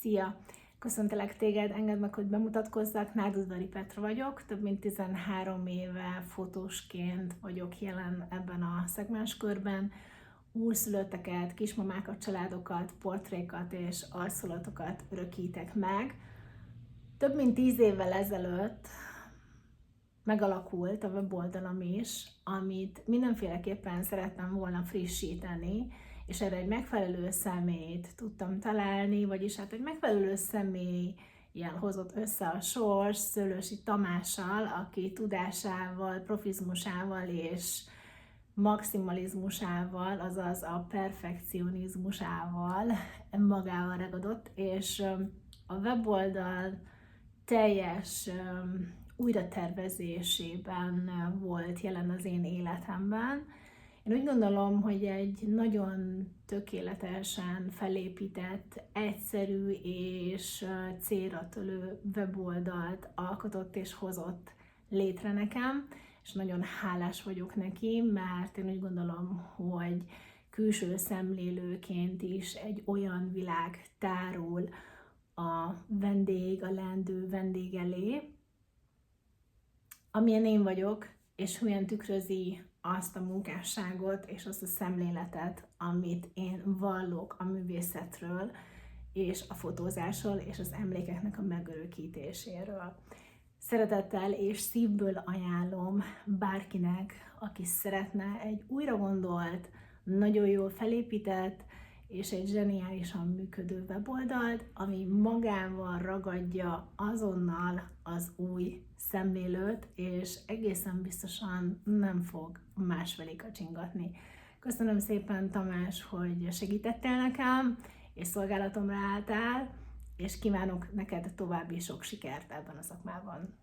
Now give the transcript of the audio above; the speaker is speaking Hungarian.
Szia! Köszöntelek téged, engedd meg, hogy bemutatkozzak. Nádudvari Petra vagyok, több mint 13 éve fotósként vagyok jelen ebben a szegmenskörben. Újszülötteket, kismamákat, családokat, portrékat és arculatokat örökítek meg. Több mint 10 évvel ezelőtt megalakult a weboldalam is, amit mindenféleképpen szerettem volna frissíteni, és erre egy megfelelő személyt tudtam találni, vagyis hát egy megfelelő személy ilyen hozott össze a sors Szőlősi Tamással, aki tudásával, profizmusával és maximalizmusával, azaz a perfekcionizmusával magával ragadott, és a weboldal teljes újratervezésében volt jelen az én életemben. Én úgy gondolom, hogy egy nagyon tökéletesen felépített, egyszerű és célra törő weboldalt alkotott és hozott létre nekem, és nagyon hálás vagyok neki, mert én úgy gondolom, hogy külső szemlélőként is egy olyan világ tárul a leendő vendég elé, amilyen én vagyok, és olyan tükrözi azt a munkásságot és azt a szemléletet, amit én vallok a művészetről, és a fotózásról, és az emlékeknek a megörökítéséről. Szeretettel és szívből ajánlom bárkinek, aki szeretne egy újra gondolt, nagyon jól felépített, és egy zseniálisan működő weboldalt, ami magával ragadja azonnal az új szemlélőt, és egészen biztosan nem fog másfelé kacsingatni. Köszönöm szépen, Tamás, hogy segítettél nekem, és szolgálatomra álltál, és kívánok neked további sok sikert ebben a szakmában.